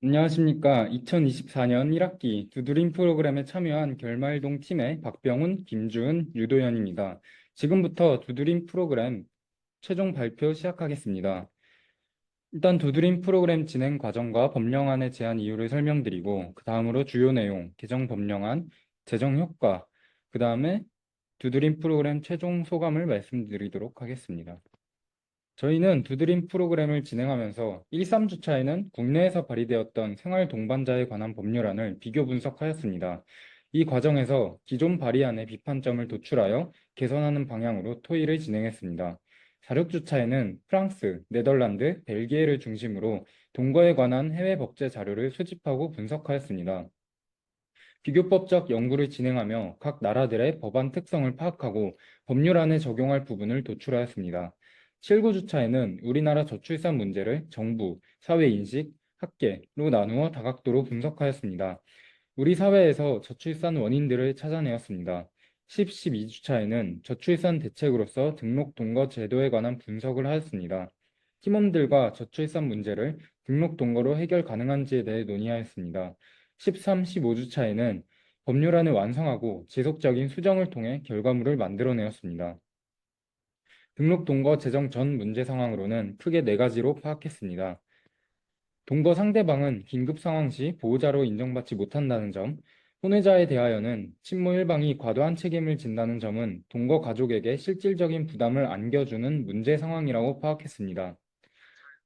안녕하십니까. 2024년 1학기 두드림 프로그램에 참여한 결말동 팀의 박병훈, 김주은, 유도현입니다. 지금부터 두드림 프로그램 최종 발표 시작하겠습니다. 일단 두드림 프로그램 진행 과정과 법령안의 제안 이유를 설명드리고, 그 다음으로 주요 내용, 개정 법령안, 재정 효과, 그 다음에 두드림 프로그램 최종 소감을 말씀드리도록 하겠습니다. 저희는 두드림 프로그램을 진행하면서 1, 3주차에는 국내에서 발의되었던 생활 동반자에 관한 법률안을 비교 분석하였습니다. 이 과정에서 기존 발의안의 비판점을 도출하여 개선하는 방향으로 토의를 진행했습니다. 4, 6주차에는 프랑스, 네덜란드, 벨기에를 중심으로 동거에 관한 해외 법제 자료를 수집하고 분석하였습니다. 비교법적 연구를 진행하며 각 나라들의 법안 특성을 파악하고 법률안에 적용할 부분을 도출하였습니다. 7, 9주차에는 우리나라 저출산 문제를 정부, 사회인식, 학계로 나누어 다각도로 분석하였습니다. 우리 사회에서 저출산 원인들을 찾아내었습니다. 10, 12주차에는 저출산 대책으로서 등록 동거 제도에 관한 분석을 하였습니다. 팀원들과 저출산 문제를 등록 동거로 해결 가능한지에 대해 논의하였습니다. 13, 15주차에는 법률안을 완성하고 지속적인 수정을 통해 결과물을 만들어내었습니다. 등록 동거 제정 전 문제 상황으로는 크게 4가지로 파악했습니다. 동거 상대방은 긴급 상황 시 보호자로 인정받지 못한다는 점, 혼외자에 대하여는 친모 일방이 과도한 책임을 진다는 점은 동거 가족에게 실질적인 부담을 안겨주는 문제 상황이라고 파악했습니다.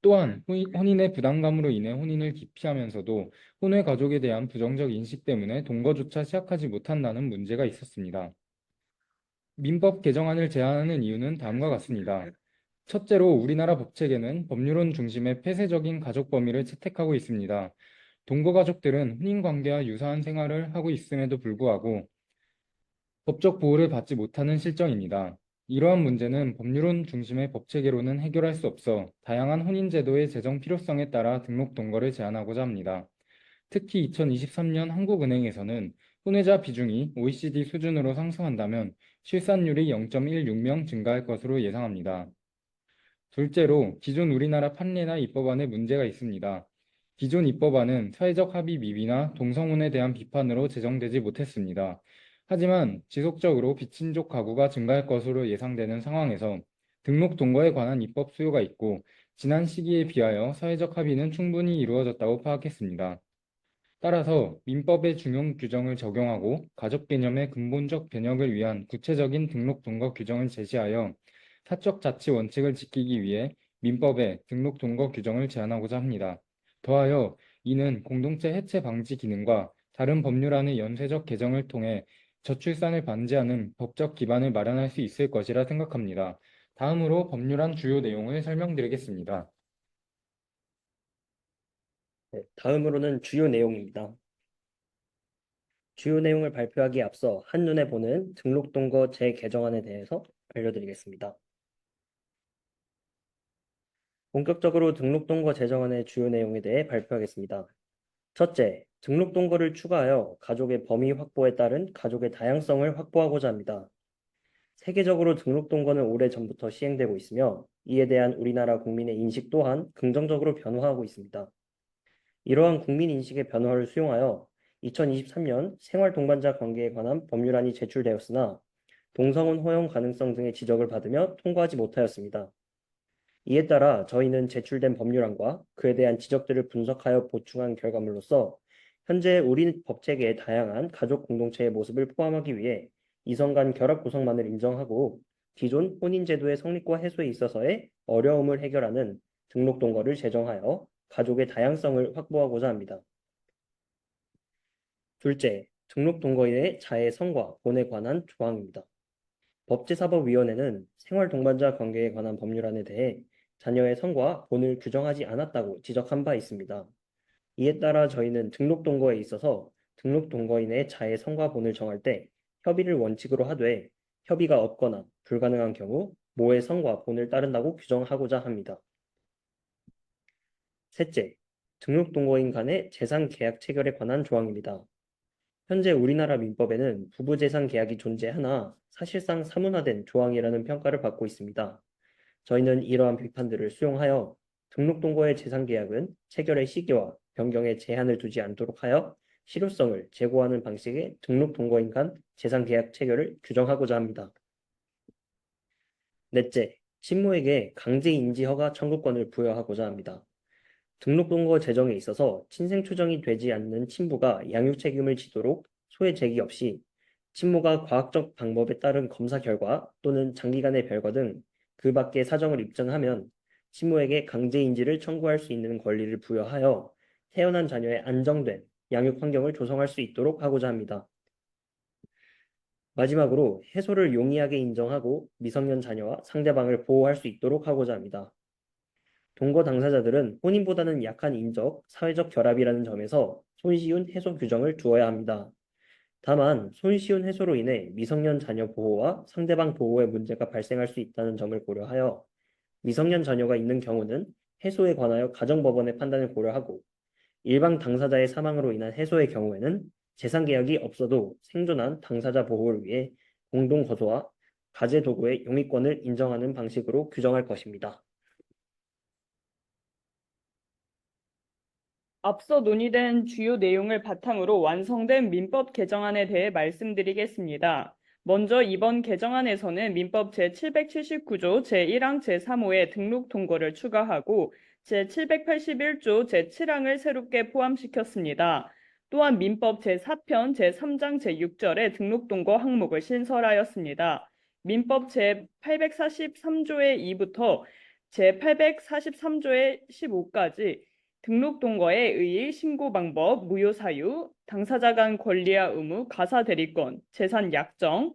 또한 혼인의 부담감으로 인해 혼인을 기피하면서도 혼외 가족에 대한 부정적 인식 때문에 동거조차 시작하지 못한다는 문제가 있었습니다. 민법 개정안을 제안하는 이유는 다음과 같습니다. 첫째로 우리나라 법체계는 법률론 중심의 폐쇄적인 가족 범위를 채택하고 있습니다. 동거 가족들은 혼인 관계와 유사한 생활을 하고 있음에도 불구하고 법적 보호를 받지 못하는 실정입니다. 이러한 문제는 법률론 중심의 법체계로는 해결할 수 없어 다양한 혼인제도의 제정 필요성에 따라 등록 동거를 제한하고자 합니다. 특히 2023년 한국은행에서는 혼외자 비중이 OECD 수준으로 상승한다면 출산율이 0.16명 증가할 것으로 예상합니다. 둘째로 기존 우리나라 판례나 입법안에 문제가 있습니다. 기존 입법안은 사회적 합의 미비나 동성혼에 대한 비판으로 제정되지 못했습니다. 하지만 지속적으로 비친족 가구가 증가할 것으로 예상되는 상황에서 등록 동거에 관한 입법 수요가 있고 지난 시기에 비하여 사회적 합의는 충분히 이루어졌다고 파악했습니다. 따라서 민법의 중용 규정을 적용하고 가족 개념의 근본적 변혁을 위한 구체적인 등록 동거 규정을 제시하여 사적 자치 원칙을 지키기 위해 민법에 등록 동거 규정을 제한하고자 합니다. 더하여 이는 공동체 해체 방지 기능과 다른 법률안의 연쇄적 개정을 통해 저출산을 방지하는 법적 기반을 마련할 수 있을 것이라 생각합니다. 다음으로 법률안 주요 내용을 설명드리겠습니다. 네, 다음으로는 주요 내용입니다. 주요 내용을 발표하기에 앞서 한눈에 보는 등록동거 재개정안에 대해서 알려드리겠습니다. 본격적으로 등록동거 제정안의 주요 내용에 대해 발표하겠습니다. 첫째, 등록동거를 추가하여 가족의 범위 확보에 따른 가족의 다양성을 확보하고자 합니다. 세계적으로 등록동거는 오래전부터 시행되고 있으며 이에 대한 우리나라 국민의 인식 또한 긍정적으로 변화하고 있습니다. 이러한 국민 인식의 변화를 수용하여 2023년 생활 동반자 관계에 관한 법률안이 제출되었으나 동성혼 허용 가능성 등의 지적을 받으며 통과하지 못하였습니다. 이에 따라 저희는 제출된 법률안과 그에 대한 지적들을 분석하여 보충한 결과물로서 현재 우리 법체계의 다양한 가족 공동체의 모습을 포함하기 위해 이성 간 결합 구성만을 인정하고 기존 혼인제도의 성립과 해소에 있어서의 어려움을 해결하는 등록동거를 제정하여 가족의 다양성을 확보하고자 합니다. 둘째, 등록동거인의 자해 성과, 본에 관한 조항입니다. 법제사법위원회는 생활동반자 관계에 관한 법률안에 대해 자녀의 성과, 본을 규정하지 않았다고 지적한 바 있습니다. 이에 따라 저희는 등록동거에 있어서 등록동거인의 자해 성과 본을 정할 때 협의를 원칙으로 하되 협의가 없거나 불가능한 경우 모의 성과 본을 따른다고 규정하고자 합니다. 셋째, 등록동거인 간의 재산 계약 체결에 관한 조항입니다. 현재 우리나라 민법에는 부부재산 계약이 존재하나 사실상 사문화된 조항이라는 평가를 받고 있습니다. 저희는 이러한 비판들을 수용하여 등록동거의 재산계약은 체결의 시기와 변경에 제한을 두지 않도록 하여 실효성을 제고하는 방식의 등록 동거인 간 재산 계약 체결을 규정하고자 합니다. 넷째, 친모에게 강제 인지 허가 청구권을 부여하고자 합니다. 등록동거 제정에 있어서 친생 추정이 되지 않는 친부가 양육 책임을 지도록 소외 제기 없이 친모가 과학적 방법에 따른 검사 결과 또는 장기간의 별거 등 그 밖의 사정을 입증하면 친모에게 강제 인지를 청구할 수 있는 권리를 부여하여 태어난 자녀의 안정된 양육 환경을 조성할 수 있도록 하고자 합니다. 마지막으로 해소를 용이하게 인정하고 미성년 자녀와 상대방을 보호할 수 있도록 하고자 합니다. 동거 당사자들은 혼인보다는 약한 인적, 사회적 결합이라는 점에서 손쉬운 해소 규정을 두어야 합니다. 다만 손쉬운 해소로 인해 미성년 자녀 보호와 상대방 보호에 문제가 발생할 수 있다는 점을 고려하여 미성년 자녀가 있는 경우는 해소에 관하여 가정법원의 판단을 고려하고 일방 당사자의 사망으로 인한 해소의 경우에는 재산 계약이 없어도 생존한 당사자 보호를 위해 공동 거소와 가제 도구의 용의권을 인정하는 방식으로 규정할 것입니다. 앞서 논의된 주요 내용을 바탕으로 완성된 민법 개정안에 대해 말씀드리겠습니다. 먼저 이번 개정안에서는 민법 제779조 제1항 제3호의 등록 동거를 추가하고 제781조 제7항을 새롭게 포함시켰습니다. 또한 민법 제4편 제3장 제6절에 등록 동거 항목을 신설하였습니다. 민법 제843조의 2부터 제843조의 15까지 등록 동거의 의의, 신고 방법, 무효 사유, 당사자 간 권리와 의무, 가사 대리권, 재산 약정,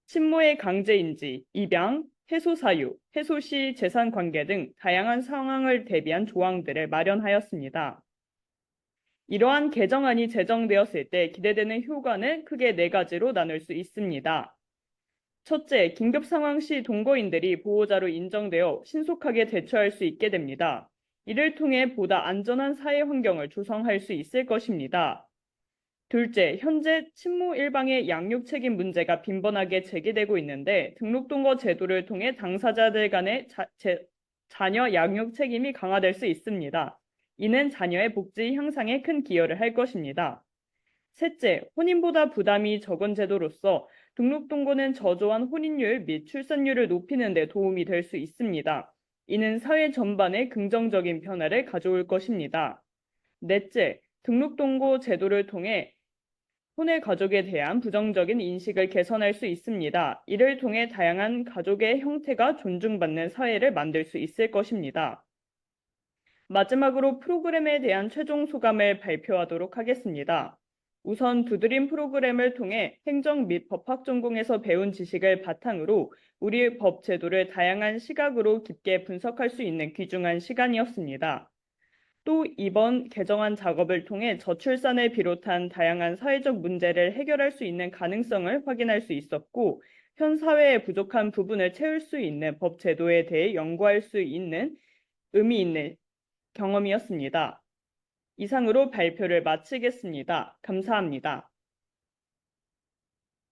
친모의 강제 인지, 입양, 해소 사유, 해소 시 재산 관계 등 다양한 상황을 대비한 조항들을 마련하였습니다. 이러한 개정안이 제정되었을 때 기대되는 효과는 크게 네 가지로 나눌 수 있습니다. 첫째, 긴급 상황 시 동거인들이 보호자로 인정되어 신속하게 대처할 수 있게 됩니다. 이를 통해 보다 안전한 사회 환경을 조성할 수 있을 것입니다. 둘째, 현재 친모 일방의 양육 책임 문제가 빈번하게 제기되고 있는데 등록동거 제도를 통해 당사자들 간의 자녀 양육 책임이 강화될 수 있습니다. 이는 자녀의 복지 향상에 큰 기여를 할 것입니다. 셋째, 혼인보다 부담이 적은 제도로서 등록동거는 저조한 혼인율 및 출산율을 높이는 데 도움이 될 수 있습니다. 이는 사회 전반에 긍정적인 변화를 가져올 것입니다. 넷째, 등록동거 제도를 통해 혼외 가족에 대한 부정적인 인식을 개선할 수 있습니다. 이를 통해 다양한 가족의 형태가 존중받는 사회를 만들 수 있을 것입니다. 마지막으로 프로그램에 대한 최종 소감을 발표하도록 하겠습니다. 우선 두드림 프로그램을 통해 행정 및 법학 전공에서 배운 지식을 바탕으로 우리 법 제도를 다양한 시각으로 깊게 분석할 수 있는 귀중한 시간이었습니다. 또 이번 개정안 작업을 통해 저출산을 비롯한 다양한 사회적 문제를 해결할 수 있는 가능성을 확인할 수 있었고, 현 사회의 부족한 부분을 채울 수 있는 법 제도에 대해 연구할 수 있는 의미 있는 경험이었습니다. 이상으로 발표를 마치겠습니다. 감사합니다.